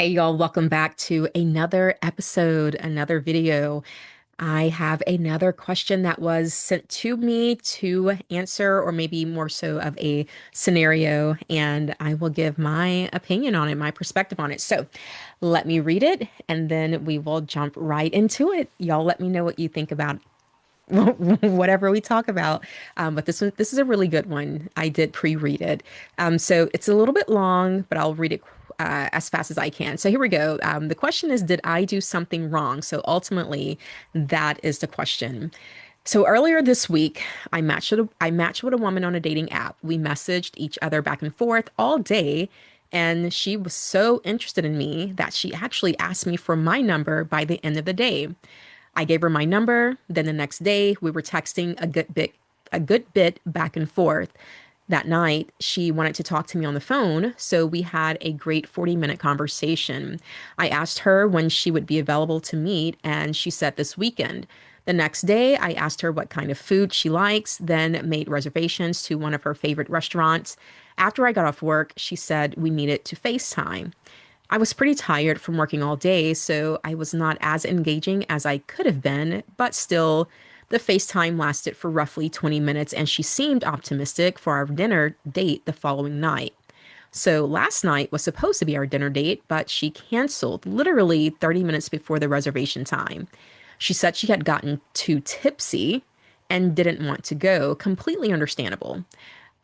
Hey y'all, welcome back to another episode, another video. I have another question that was sent to me to answer, or maybe more so of a scenario, and I will give my opinion on it, my perspective on it. So let me read it, and then we will jump right into it. Y'all let me know what you think about whatever we talk about. But this is a really good one. I did pre-read it. So it's a little bit long, but I'll read it as fast as I can. So here we go. The question is, did I do something wrong? So ultimately, that is the question. So earlier this week, I matched with a woman on a dating app. We messaged each other back and forth all day, and she was so interested in me that she actually asked me for my number by the end of the day. I gave her my number. Then the next day, we were texting a good bit back and forth. That night, she wanted to talk to me on the phone, so we had a great 40-minute conversation. I asked her when she would be available to meet, and she said this weekend. The next day, I asked her what kind of food she likes, then made reservations to one of her favorite restaurants. After I got off work, she said we needed to FaceTime. I was pretty tired from working all day, so I was not as engaging as I could have been, but still, the FaceTime lasted for roughly 20 minutes and she seemed optimistic for our dinner date the following night. So last night was supposed to be our dinner date, but she canceled literally 30 minutes before the reservation time. She said she had gotten too tipsy and didn't want to go. Completely understandable.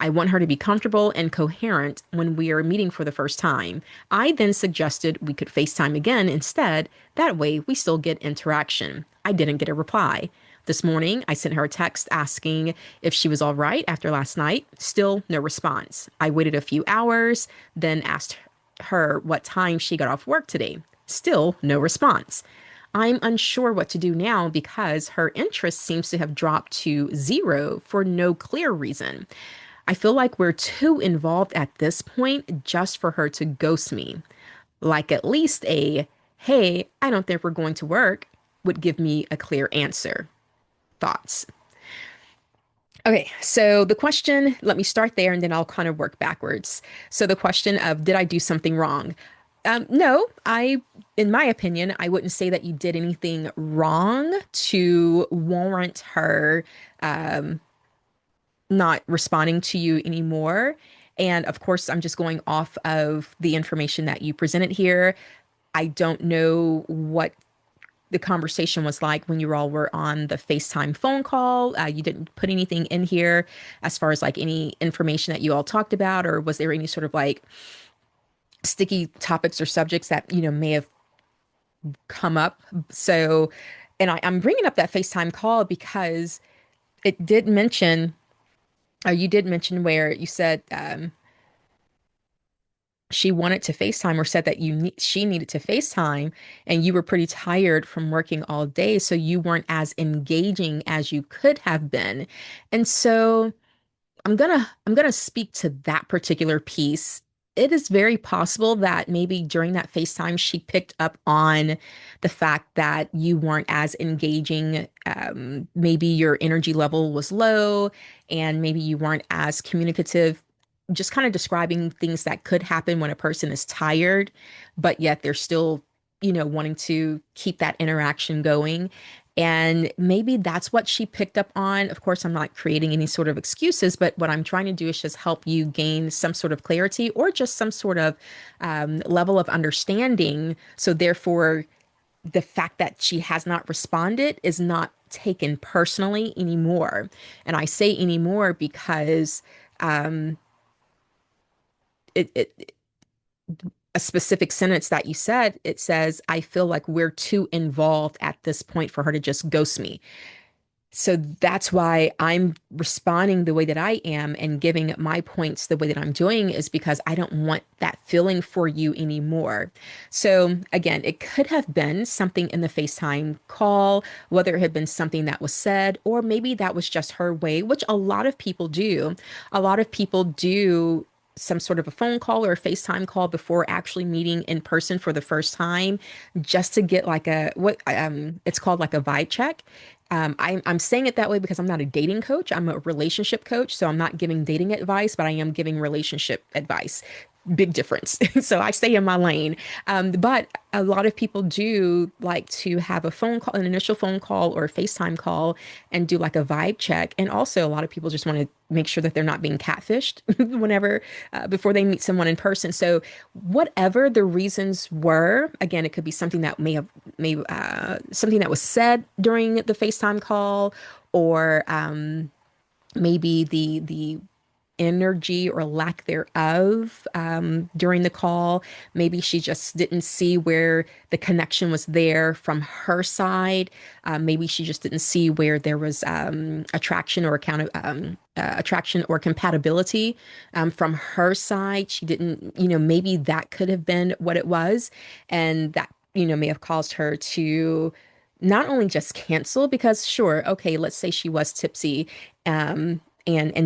I want her to be comfortable and coherent when we are meeting for the first time. I then suggested we could FaceTime again instead. That way, we still get interaction. I didn't get a reply. This morning, I sent her a text asking if she was all right after last night. Still no response. I waited a few hours, then asked her what time she got off work today. Still no response. I'm unsure what to do now because her interest seems to have dropped to zero for no clear reason. I feel like we're too involved at this point just for her to ghost me. Like at least a, hey, I don't think we're going to work would give me a clear answer. Thoughts? Okay, so the question, let me start there and then I'll kind of work backwards. So the question of, did I do something wrong? No, in my opinion, I wouldn't say that you did anything wrong to warrant her um, not responding to you anymore. And of course, I'm just going off of the information that you presented here. I don't know what the conversation was like when you all were on the FaceTime phone call. You didn't put anything in here as far as like any information that you all talked about, or was there any sort of like sticky topics or subjects that, may have come up? So, and I'm bringing up that FaceTime call because it did mention, or you did mention where you said, she wanted to FaceTime or said that she needed to FaceTime and you were pretty tired from working all day, so you weren't as engaging as you could have been. And so I'm gonna speak to that particular piece. It is very possible that maybe during that FaceTime she picked up on the fact that you weren't as engaging. Maybe your energy level was low and maybe you weren't as communicative, just kind of describing things that could happen when a person is tired, but yet they're still, wanting to keep that interaction going. And maybe that's what she picked up on. Of course, I'm not creating any sort of excuses, but what I'm trying to do is just help you gain some sort of clarity or just some sort of level of understanding. So, therefore, the fact that she has not responded is not taken personally anymore. And I say anymore because um, it a specific sentence that you said, it says, I feel like we're too involved at this point for her to just ghost me. So that's why I'm responding the way that I am and giving my points the way that I'm doing, is because I don't want that feeling for you anymore. So again, it could have been something in the FaceTime call, whether it had been something that was said, or maybe that was just her way, which a lot of people do. A lot of people do some sort of a phone call or a FaceTime call before actually meeting in person for the first time, just to get like a what it's called like a vibe check. I'm saying it that way because I'm not a dating coach. I'm a relationship coach. So I'm not giving dating advice, but I am giving relationship advice. big difference. So I stay in my lane. But a lot of people do like to have a phone call, an initial phone call or a FaceTime call and do like a vibe check. And also, a lot of people just want to make sure that they're not being catfished whenever, before they meet someone in person. So, whatever the reasons were, again, it could be something that something that was said during the FaceTime call, or maybe the energy or lack thereof during the call. Maybe she just didn't see where the connection was there from her side. Maybe she just didn't see where there was attraction or compatibility from her side. She didn't, maybe that could have been what it was, and that may have caused her to not only just cancel because sure, okay, let's say she was tipsy and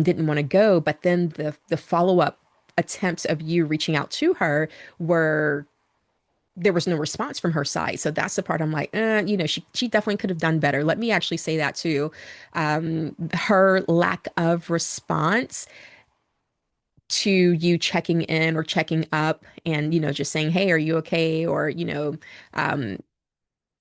didn't want to go, but then the follow-up attempts of you reaching out to her were there was no response from her side. So that's the part I'm like, she definitely could have done better. Let me actually say that too. Her lack of response to you checking in or checking up and, just saying, hey, are you okay? Or, um,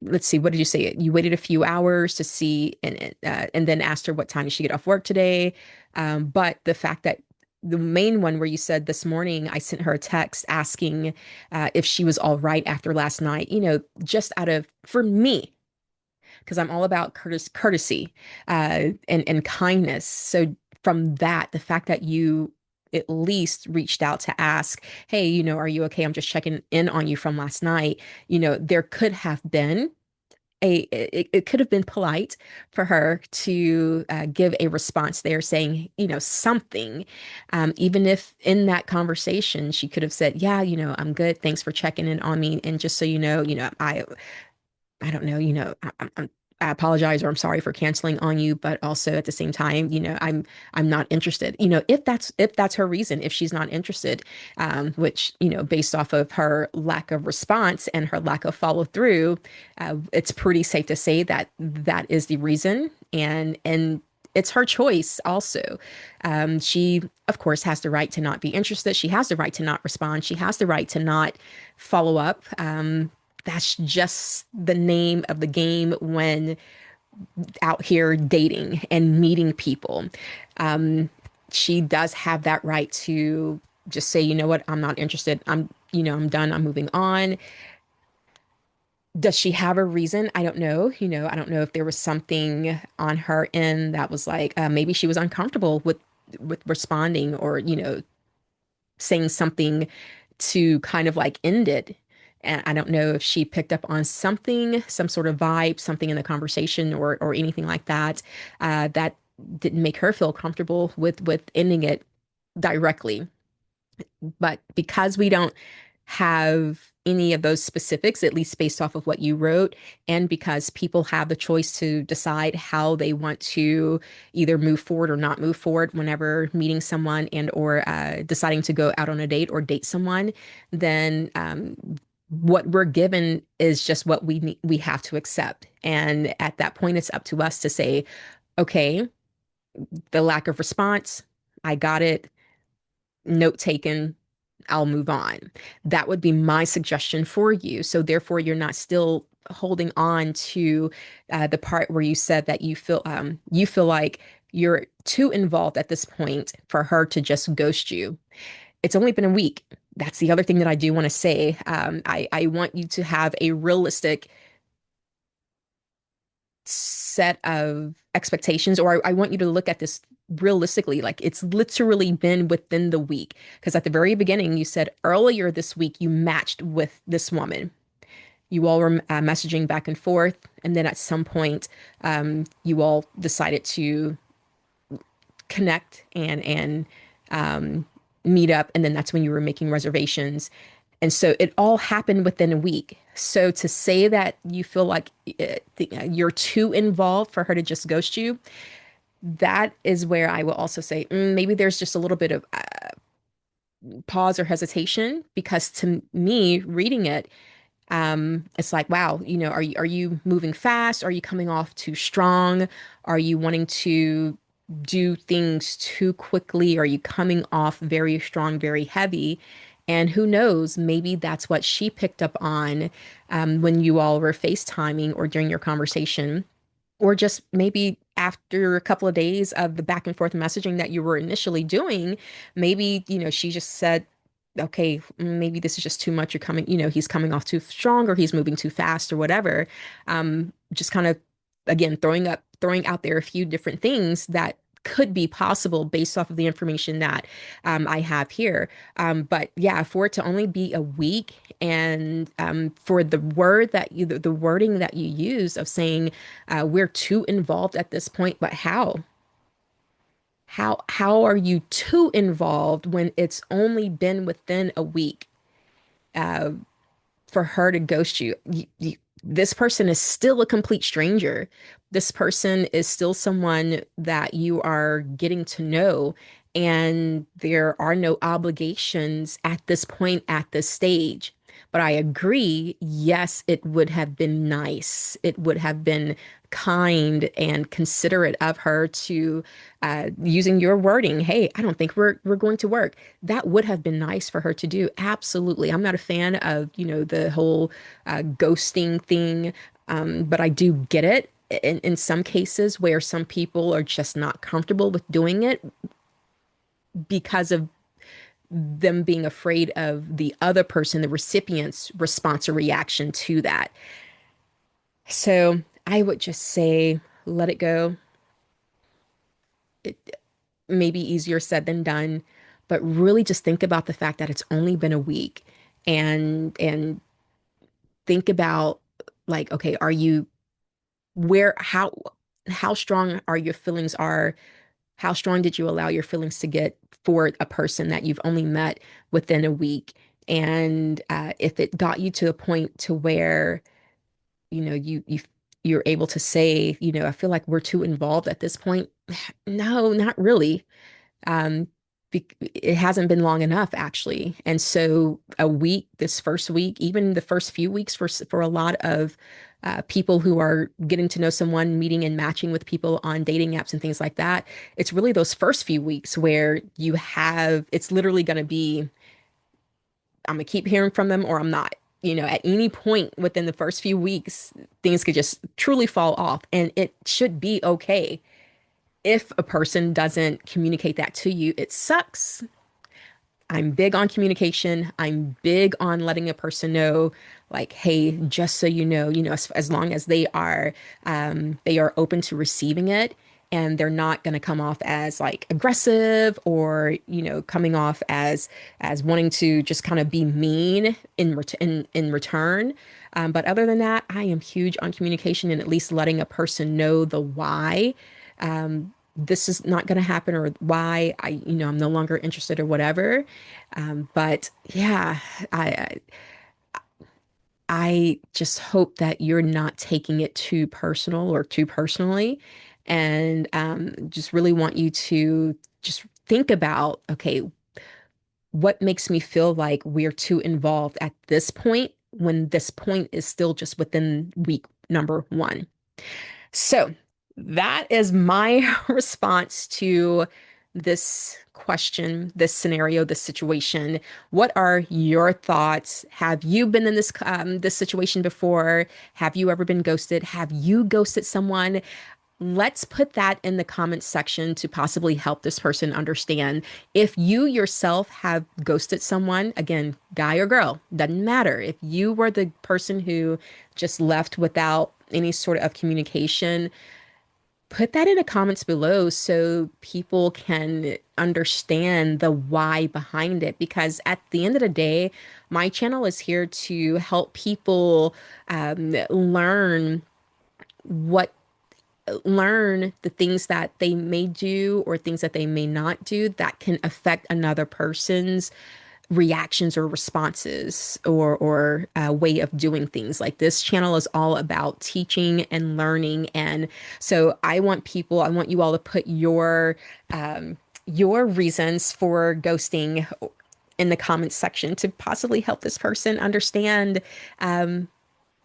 let's see, what did you say? You waited a few hours to see and then asked her what time did she get off work today. But the fact that the main one where you said this morning, I sent her a text asking if she was all right after last night, just out of, for me, because I'm all about courtesy and kindness. So from that, the fact that you at least reached out to ask, hey, are you okay? I'm just checking in on you from last night. There could have been it could have been polite for her to give a response there saying, something. Even if in that conversation she could have said, yeah, I'm good. Thanks for checking in on me. And just so I don't know, I apologize or I'm sorry for canceling on you, but also at the same time, I'm not interested. If that's her reason, if she's not interested, which, based off of her lack of response and her lack of follow through, it's pretty safe to say that that is the reason. And it's her choice also. She, of course, has the right to not be interested. She has the right to not respond. She has the right to not follow up. That's just the name of the game when out here dating and meeting people. Um, she does have that right to just say, you know what, I'm not interested. I'm done. I'm moving on. Does she have a reason? I don't know. I don't know if there was something on her end that was like maybe she was uncomfortable with responding or saying something to kind of like end it. And I don't know if she picked up on something, some sort of vibe, something in the conversation or anything like that, that didn't make her feel comfortable with ending it directly. But because we don't have any of those specifics, at least based off of what you wrote, and because people have the choice to decide how they want to either move forward or not move forward whenever meeting someone and or deciding to go out on a date or date someone, then what we're given is just what we have to accept. And at that point, it's up to us to say, okay, the lack of response, I got it, note taken, I'll move on. That would be my suggestion for you. So therefore, you're not still holding on to the part where you said that you feel like you're too involved at this point for her to just ghost you. It's only been a week. That's the other thing that I do want to say. I want you to have a realistic set of expectations, or I want you to look at this realistically. Like it's literally been within the week. Because at the very beginning, you said earlier this week you matched with this woman. You all were messaging back and forth. And then at some point, you all decided to connect and um, meet up. And then that's when you were making reservations. And so it all happened within a week. So to say that you feel like you're too involved for her to just ghost you, that is where I will also say maybe there's just a little bit of pause or hesitation because to me, reading it, it's like, wow, are you moving fast? Are you coming off too strong? Are you wanting to do things too quickly? Are you coming off very strong, very heavy? And who knows, maybe that's what she picked up on when you all were FaceTiming or during your conversation, or just maybe after a couple of days of the back and forth messaging that you were initially doing, maybe, she just said, okay, maybe this is just too much. You're coming, he's coming off too strong or he's moving too fast or whatever. Just kind of, again, throwing out there a few different things that could be possible based off of the information that I have here. But yeah, for it to only be a week and for the wording that you use of saying we're too involved at this point, but how? How are you too involved when it's only been within a week for her to ghost you? This person is still a complete stranger. This person is still someone that you are getting to know, and there are no obligations at this point, at this stage. But I agree, yes, it would have been nice. It would have been kind and considerate of her to, using your wording, hey, I don't think we're going to work. That would have been nice for her to do. Absolutely. I'm not a fan of, the whole ghosting thing, but I do get it in some cases where some people are just not comfortable with doing it because of them being afraid of the other person, the recipient's response or reaction to that. So I would just say, let it go. It may be easier said than done, but really just think about the fact that it's only been a week, and think about, like, okay, are you where how strong are your feelings are how strong did you allow your feelings to get for a person that you've only met within a week? And if it got you to a point to where, you're able to say, I feel like we're too involved at this point. No, not really. Um, it hasn't been long enough, actually. And so a week, this first week, even the first few weeks for a lot of people who are getting to know someone, meeting and matching with people on dating apps and things like that, it's really those first few weeks where it's literally going to be, I'm going to keep hearing from them or I'm not. At any point within the first few weeks, things could just truly fall off, and it should be okay if a person doesn't communicate that to you. It sucks. I'm big on communication. I'm big on letting a person know, like, hey, just so as long as they are open to receiving it, and they're not going to come off as like aggressive or, coming off as wanting to just kind of be mean in return. But other than that, I am huge on communication and at least letting a person know the why. This is not going to happen, or why I'm no longer interested or whatever. But yeah, I I just hope that you're not taking it too personal or too personally, and just really want you to just think about, okay, what makes me feel like we're too involved at this point when this point is still just within week number one. So that is my response to this question, this scenario, this situation. What are your thoughts? Have you been in this situation before? Have you ever been ghosted? Have you ghosted someone? Let's put that in the comments section to possibly help this person understand. If you yourself have ghosted someone, again, guy or girl, doesn't matter. If you were the person who just left without any sort of communication, put that in the comments below so people can understand the why behind it. Because at the end of the day, my channel is here to help people learn what learn the things that they may do or things that they may not do that can affect another person's reactions or responses or way of doing things. Like, this channel is all about teaching and learning, and so I want you all to put your reasons for ghosting in the comments section to possibly help this person understand that,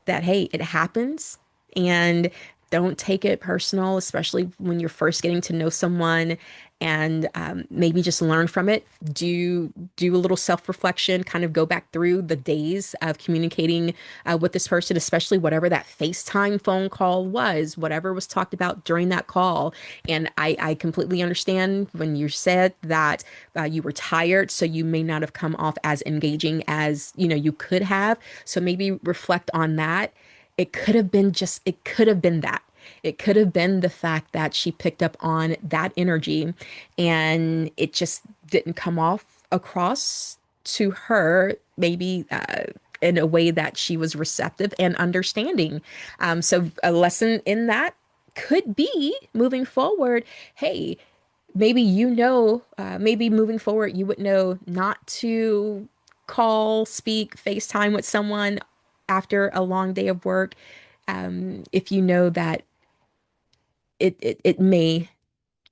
hey, it happens, and don't take it personal, especially when you're first getting to know someone. and maybe just learn from it. Do a little self-reflection, kind of go back through the days of communicating with this person, especially whatever that FaceTime phone call was, whatever was talked about during that call. And I completely understand when you said that you were tired, so you may not have come off as engaging as you could have. So maybe reflect on that. It could have been that. It could have been the fact that she picked up on that energy and it just didn't come off across to her, maybe in a way that she was receptive and understanding. So, a lesson in that could be moving forward. Hey, maybe maybe moving forward, you would know not to call, speak, FaceTime with someone after a long day of work, if you know that it may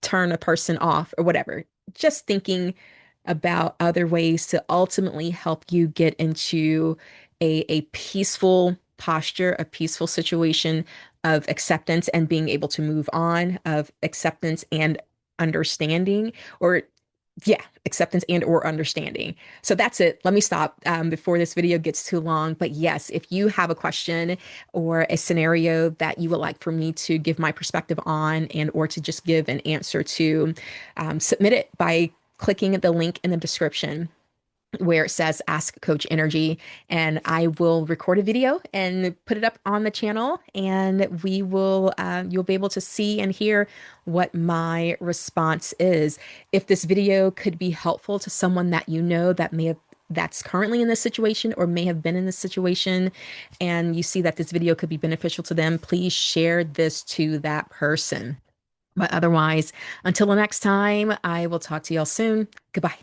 turn a person off or whatever. Just thinking about other ways to ultimately help you get into a peaceful posture, a peaceful situation of acceptance and being able to move on, of acceptance and understanding, or yeah, acceptance and or understanding. So that's it. Let me stop before this video gets too long. But yes, if you have a question or a scenario that you would like for me to give my perspective on and or to just give an answer to, submit it by clicking the link in the description where it says Ask Coach Energy, and I will record a video and put it up on the channel, and you'll be able to see and hear what my response is. If this video could be helpful to someone that that's currently in this situation or may have been in this situation, and you see that this video could be beneficial to them, please share this to that person. But otherwise, until the next time, I will talk to y'all soon. Goodbye.